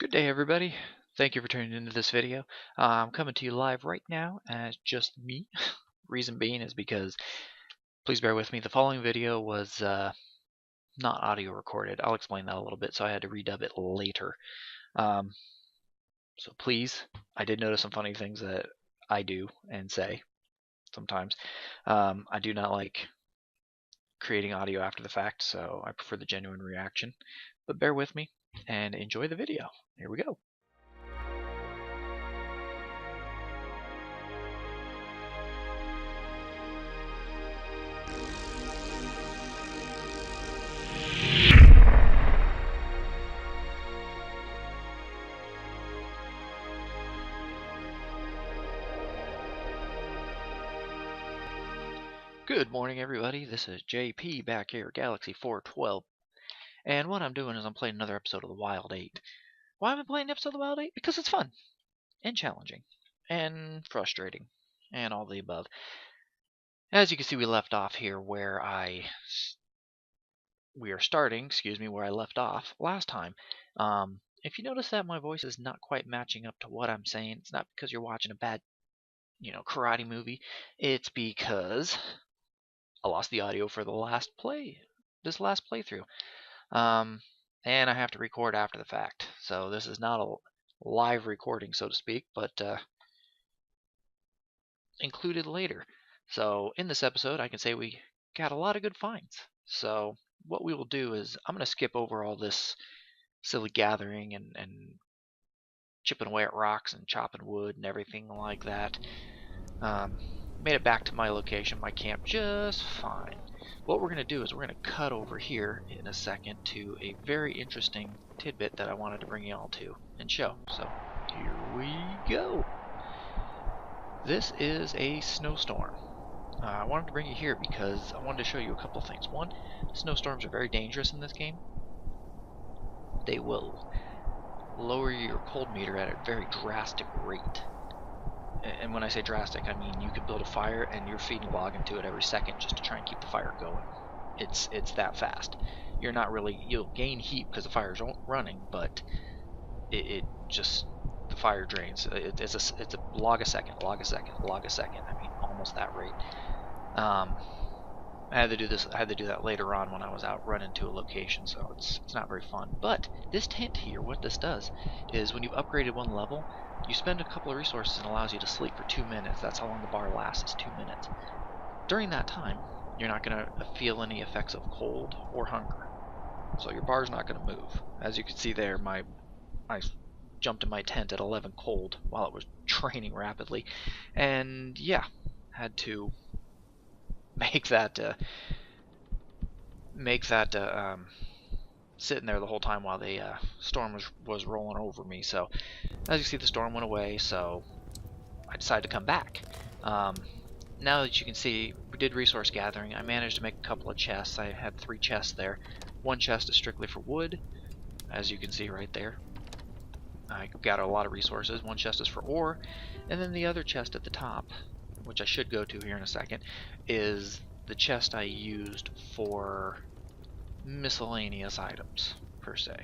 Good day, everybody. Thank you for tuning into this video. I'm coming to you live right now as just me. Reason being is because, please bear with me, the following video was not audio recorded. I'll explain that a little bit, so I had to redub it later. So please, I did notice some funny things that I do and say sometimes. I do not like creating audio after the fact, so I prefer the genuine reaction. But bear with me and enjoy the video. Here we go. Good morning, everybody. This is JP back here, Galaxy 412. And what I'm doing is I'm playing another episode of the Wild 8. Why am I playing an episode of the Wild 8? Because it's fun, and challenging, and frustrating, and all the above. As you can see, we left off here where we are starting, where I left off last time. If you notice that my voice is not quite matching up to what I'm saying, it's not because you're watching a bad, karate movie. It's because I lost the audio for this last playthrough. And I have to record after the fact. So this is not a live recording, so to speak, but included later. So in this episode, I can say we got a lot of good finds. So what we will do is I'm going to skip over all this silly gathering and chipping away at rocks and chopping wood and everything like that. Made it back to my location, my camp, just fine. What we're going to do is we're going to cut over here in a second to a very interesting tidbit that I wanted to bring y'all to and show. So here we go. This is a snowstorm. I wanted to bring you here because I wanted to show you a couple things. One, snowstorms are very dangerous in this game. They will lower your cold meter at a very drastic rate. And when I say drastic, I mean you could build a fire and you're feeding log into it every second just to try and keep the fire going. It's that fast. You'll gain heat because the fire's running, but it just, the fire drains. It's a log a second. I mean, almost that rate. I had to do this. I had to do that later on when I was out running to a location, so it's not very fun. But this tent here, what this does is when you've upgraded one level, you spend a couple of resources and allows you to sleep for 2 minutes. That's how long the bar lasts, is 2 minutes. During that time, you're not going to feel any effects of cold or hunger. So your bar's not going to move. As you can see there, I jumped in my tent at 11 cold while it was draining rapidly. And yeah, had to make that sitting there the whole time while the storm was rolling over me. So as you see, the storm went away, so I decided to come back. Now that you can see, we did resource gathering. I managed to make a couple of chests. I had 3 chests there. One chest is strictly for wood, as you can see right there. I got a lot of resources. One chest is for ore, and then the other chest at the top, which I should go to here in a second, is the chest I used for miscellaneous items, per se.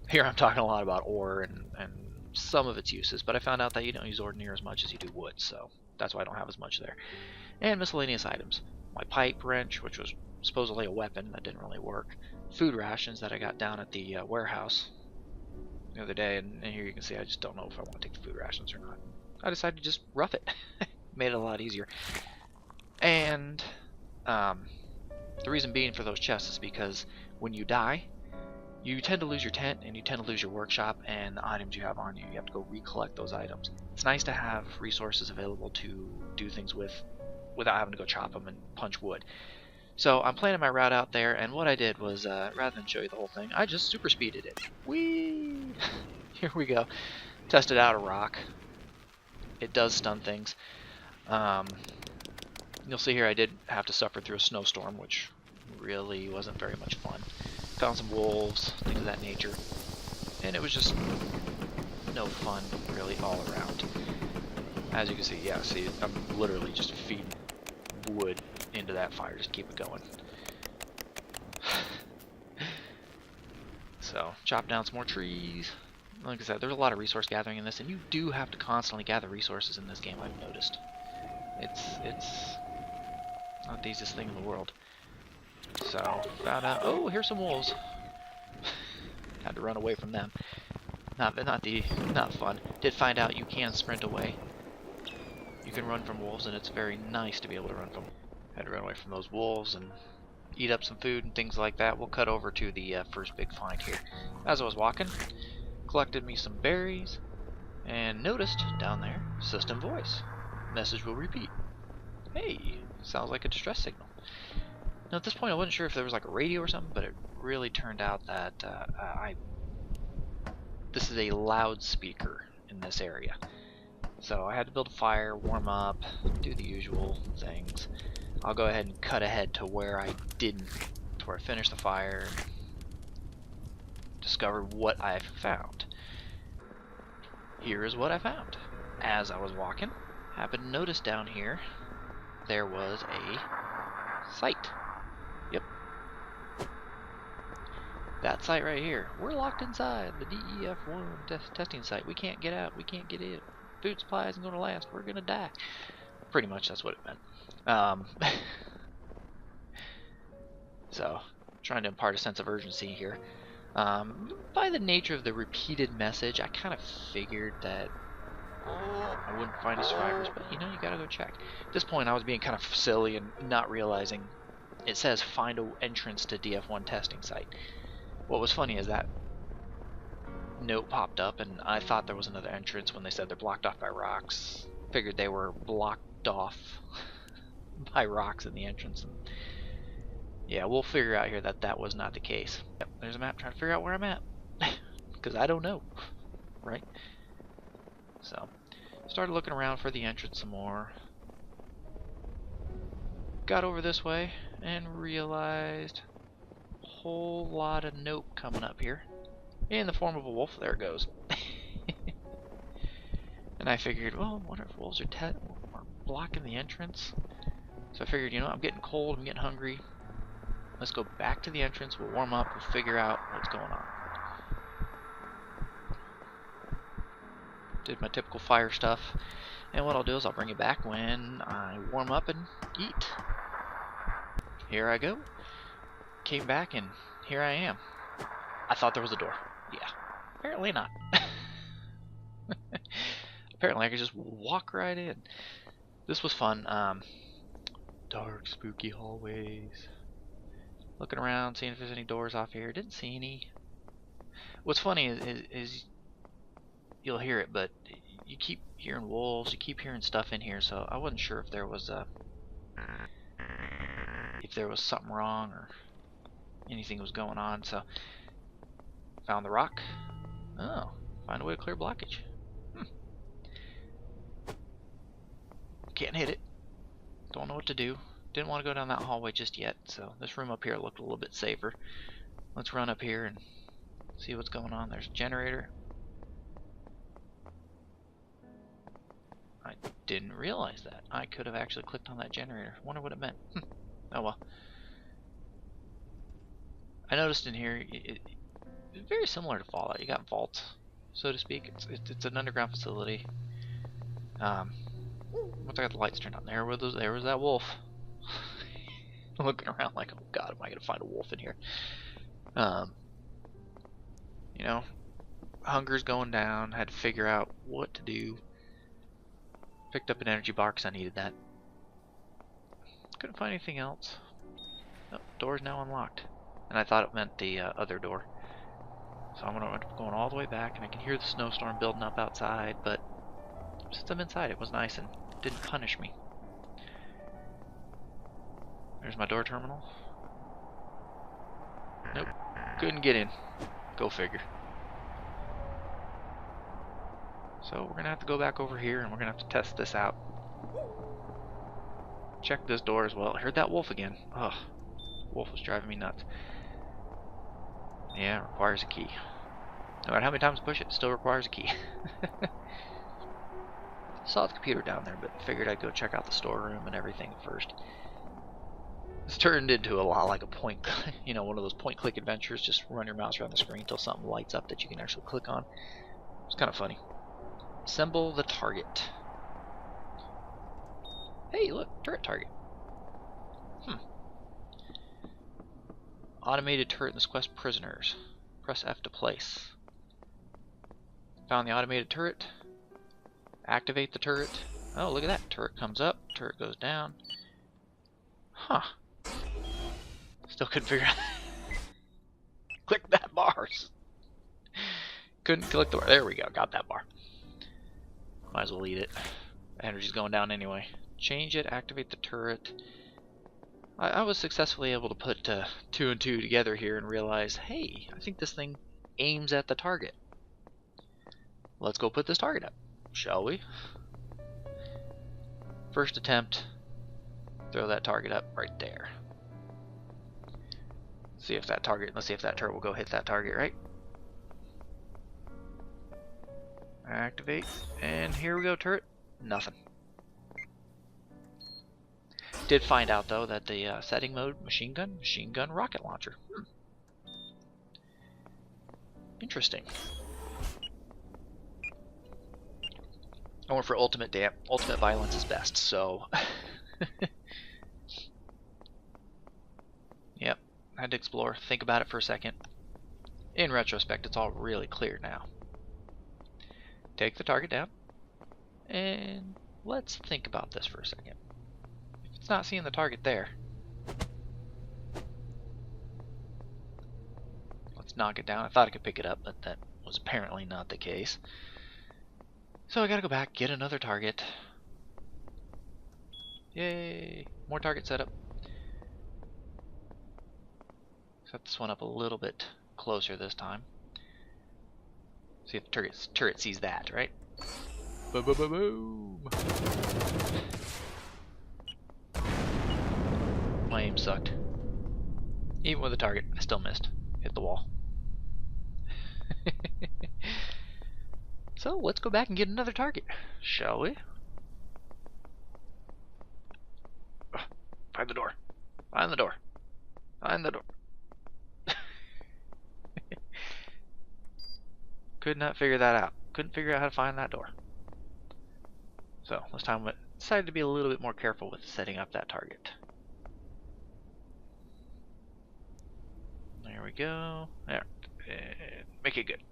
Here I'm talking a lot about ore and some of its uses, but I found out that you don't use ore near as much as you do wood, so that's why I don't have as much there. And miscellaneous items. My pipe wrench, which was supposedly a weapon, that didn't really work. Food rations that I got down at the warehouse the other day, and here you can see I just don't know if I want to take the food rations or not. I decided to just rough it. Made it a lot easier. And the reason being for those chests is because when you die, you tend to lose your tent and you tend to lose your workshop and the items you have on you. You have to go recollect those items. It's nice to have resources available to do things with without having to go chop them and punch wood. So I'm planning my route out there, and what I did was, rather than show you the whole thing, I just super speeded it. Whee! Here we go. Tested out a rock. It does stun things. You'll see here I did have to suffer through a snowstorm, which really wasn't very much fun. Found some wolves, things of that nature. And it was just no fun, really, all around. As you can see, yeah, see, I'm literally just feeding wood into that fire, just keep it going. So chop down some more trees. Like I said, there's a lot of resource gathering in this, and you do have to constantly gather resources in this game, I've noticed. It's not the easiest thing in the world. So, found out, oh, here's some wolves. Had to run away from them. Not fun. Did find out you can sprint away. You can run from wolves, and it's very nice to be able to run from. Had to run away from those wolves and eat up some food and things like that. We'll cut over to the first big find here. As I was walking, collected me some berries, and noticed down there, system voice. Message will repeat. Hey, sounds like a distress signal. Now at this point I wasn't sure if there was like a radio or something, but it really turned out that this is a loudspeaker in this area. So I had to build a fire, warm up, do the usual things. I'll go ahead and cut ahead to where I finished the fire, discovered what I've found. Here is what I found. As I was walking, happened to notice down here there was a site. Yep. That site right here. We're locked inside the DEF1 testing site. We can't get out. We can't get in. Food supply isn't going to last. We're going to die. Pretty much that's what it meant. So, trying to impart a sense of urgency here. By the nature of the repeated message, I kind of figured that I wouldn't find any survivors, but you know, you gotta go check. At this point, I was being kind of silly and not realizing it says find an entrance to DF1 testing site. What was funny is that note popped up, and I thought there was another entrance when they said they're blocked off by rocks. Figured they were blocked off by rocks in the entrance. And yeah, we'll figure out here that that was not the case. Yep, there's a map trying to figure out where I'm at. Because I don't know, right? So, started looking around for the entrance some more. Got over this way and realized a whole lot of note coming up here. In the form of a wolf. There it goes. And I figured, well, what if wolves are blocking the entrance? So I figured, you know, I'm getting cold, I'm getting hungry. Let's go back to the entrance, we'll warm up, we'll figure out what's going on. Did my typical fire stuff, and what I'll do is I'll bring it back when I warm up and eat. Here I go. Came back and here I am. I thought there was a door. Yeah, apparently not. Apparently I could just walk right in. This was fun. Dark, spooky hallways. Looking around, seeing if there's any doors off here. Didn't see any. What's funny is you'll hear it, but you keep hearing wolves, you keep hearing stuff in here, so I wasn't sure if there was something wrong or anything was going on. So found the rock. Oh, find a way to clear blockage. Can't hit it. Don't know what to do. Didn't want to go down that hallway just yet, so this room up here looked a little bit safer. Let's run up here and see what's going on. There's a generator. I didn't realize that. I could have actually clicked on that generator. Wonder what it meant. Oh well. I noticed in here, it's very similar to Fallout. You got vaults, so to speak. It's an underground facility. Once I got the lights turned on, there was that wolf. Looking around like, oh god, am I gonna find a wolf in here? You know, hunger's going down. Had to figure out what to do. Picked up an energy bar because I needed that. Couldn't find anything else. Oh, door's now unlocked, and I thought it meant the other door. So I'm gonna end up going all the way back, and I can hear the snowstorm building up outside. But since I'm inside, it was nice and didn't punish me. There's my door terminal. Nope, couldn't get in. Go figure. So we're gonna have to go back over here and we're gonna have to test this out. Check this door as well. I heard that wolf again. Ugh, wolf was driving me nuts. Yeah, it requires a key. No matter how many times I push it, it still requires a key. Saw the computer down there, but figured I'd go check out the storeroom and everything first. It's turned into a lot like a point, one of those point-click adventures. Just run your mouse around the screen until something lights up that you can actually click on. It's kind of funny. Assemble the target. Hey, look, turret target. Automated turret in this quest prisoners. Press F to place. Found the automated turret. Activate the turret. Oh, look at that. Turret comes up, turret goes down. Huh. Still couldn't figure out. Click that bar. Couldn't click the bar. There we go. Got that bar. Might as well eat it. Energy's going down anyway. Change it. Activate the turret. I was successfully able to put 2 and 2 together here and realize, hey, I think this thing aims at the target. Let's go put this target up, shall we? First attempt. Throw that target up right there. See if that target. Let's see if that turret will go hit that target, right? Activate, and here we go, turret. Nothing. Did find out though that the setting mode machine gun rocket launcher. Interesting. I went for ultimate violence is best, so yep, I had to explore, think about it for a second. In retrospect, it's all really clear now. Take the target down, and let's think about this for a second. It's not seeing the target there. Let's knock it down. I thought I could pick it up, but that was apparently not the case. So I gotta go back, get another target. Yay! More target setup. Set this one up a little bit closer this time. See if the turret sees that, right? Boom! My aim sucked. Even with a target, I still missed. Hit the wall. So let's go back and get another target, shall we? Find the door. Find the door. Find the door. Could not figure that out. Couldn't figure out how to find that door. So this time I decided to be a little bit more careful with setting up that target. There we go. There. Make it good.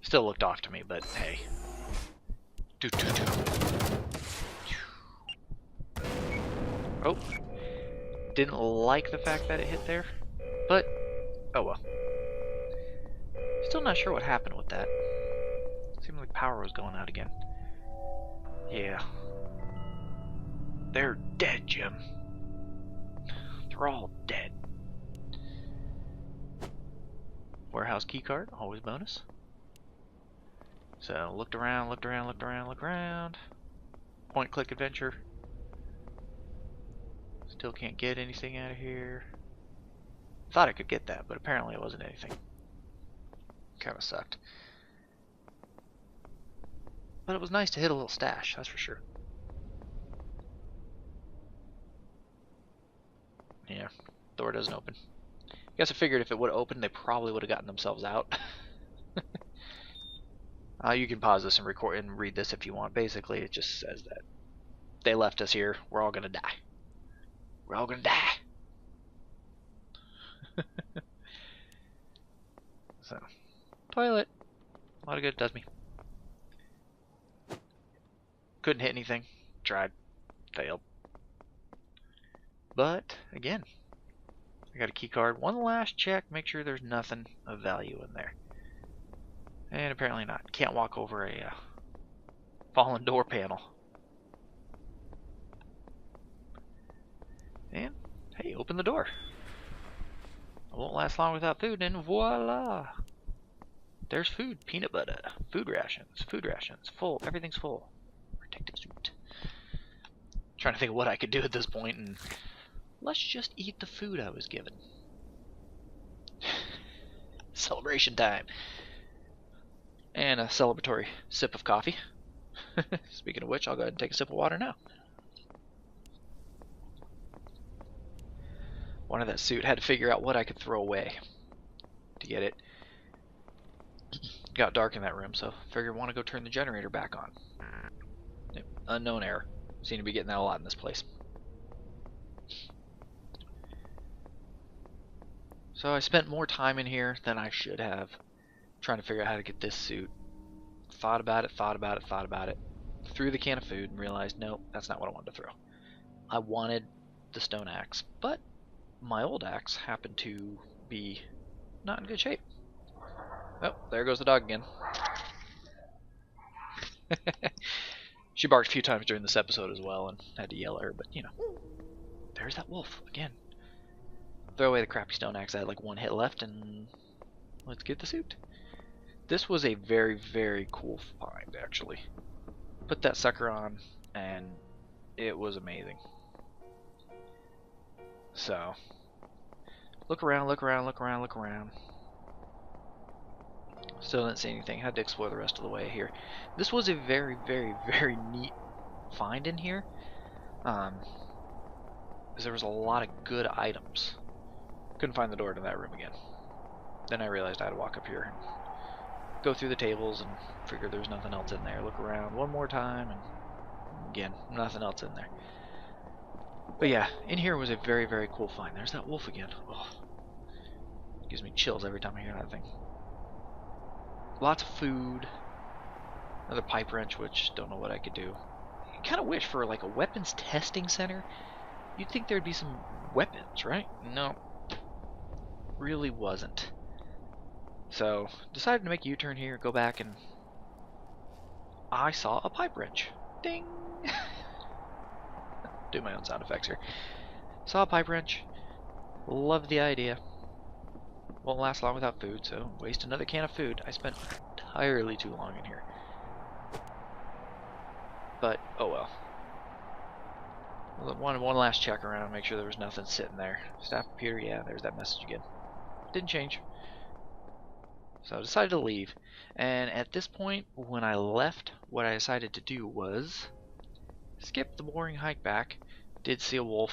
Still looked off to me, but hey. Oh. Didn't like the fact that it hit there, but oh well. Still not sure what happened with that. Seemed like power was going out again. Yeah. They're dead, Jim. They're all dead. Warehouse keycard, always bonus. So looked around. Point click adventure. Still can't get anything out of here. Thought I could get that, but apparently it wasn't anything. Kinda sucked. But it was nice to hit a little stash, that's for sure. Yeah, door doesn't open. Guess I figured if it would have opened, they probably would have gotten themselves out. You can pause this and record and read this if you want. Basically, it just says that they left us here. We're all gonna die. We're all gonna die. So, toilet. A lot of good it does me. Couldn't hit anything. Tried. Failed. But, again, I got a key card. One last check. Make sure there's nothing of value in there. And apparently not. Can't walk over a fallen door panel. And, hey, open the door. I won't last long without food, and voila! There's food. Peanut butter. Food rations. Food rations. Full. Everything's full. Protective suit. Trying to think of what I could do at this point, and let's just eat the food I was given. Celebration time. And a celebratory sip of coffee. Speaking of which, I'll go ahead and take a sip of water now. Wanted that suit. Had to figure out what I could throw away to get it. Got dark in that room, so figured I want to go turn the generator back on. Yep. Unknown error. Seem to be getting that a lot in this place. So I spent more time in here than I should have trying to figure out how to get this suit. Thought about it, thought about it, thought about it. Threw the can of food and realized, nope, that's not what I wanted to throw. I wanted the stone axe, but my old axe happened to be not in good shape. Oh, there goes the dog again. She barked a few times during this episode as well, and had to yell at her, but you know. There's that wolf again. Throw away the crappy stone axe. I had like one hit left, and let's get the suit. This was a very, very cool find, actually. Put that sucker on, and it was amazing. So, look around, look around, look around, look around. Still didn't see anything. Had to explore the rest of the way here. This was a very, very, very neat find in here. Because there was a lot of good items. Couldn't find the door to that room again. Then I realized I had to walk up here and go through the tables and figure there's nothing else in there. Look around one more time, and again, nothing else in there. But yeah, in here was a very, very cool find. There's that wolf again. Oh, gives me chills every time I hear that thing. Lots of food. Another pipe wrench, which don't know what I could do. I kind of wish for like a weapons testing center, you'd think there'd be some weapons, right? No. Really wasn't. So, decided to make a U-turn here, go back, and I saw a pipe wrench. Ding! Do my own sound effects here. Saw a pipe wrench. Loved the idea. Won't last long without food, so waste another can of food. I spent entirely too long in here. But, oh well. One last check around, make sure there was nothing sitting there. Staff computer, yeah, there's that message again. Didn't change. So I decided to leave. And at this point, when I left, what I decided to do was skip the boring hike back. Did see a wolf.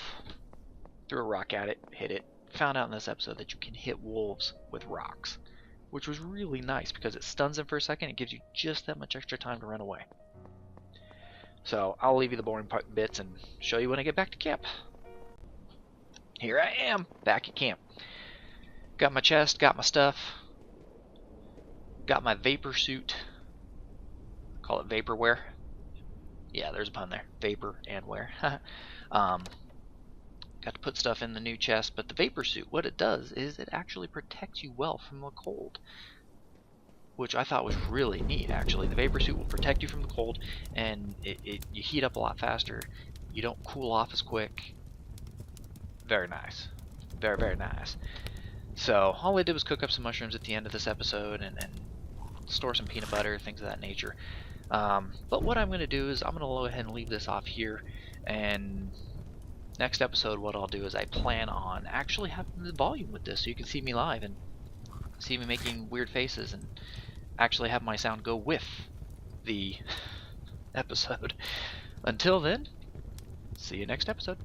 Threw a rock at it, hit it. Found out in this episode that you can hit wolves with rocks, which was really nice because it stuns them for a second. It gives you just that much extra time to run away. So I'll leave you the boring bits and show you when I get back to camp. Here I am, back at camp. Got my chest, got my stuff. Got my vapor suit. Call it vaporware. Yeah, there's a pun there. Vapor and wear. Got to put stuff in the new chest, but the vapor suit, what it does is it actually protects you well from the cold, which I thought was really neat, actually. The vapor suit will protect you from the cold, and you heat up a lot faster. You don't cool off as quick. Very nice. Very, very nice. So, all I did was cook up some mushrooms at the end of this episode and store some peanut butter, things of that nature. But what I'm going to do is I'm going to go ahead and leave this off here, and next episode what I'll do is I plan on actually having the volume with this so you can see me live and see me making weird faces and actually have my sound go with the episode. Until then, see you next episode.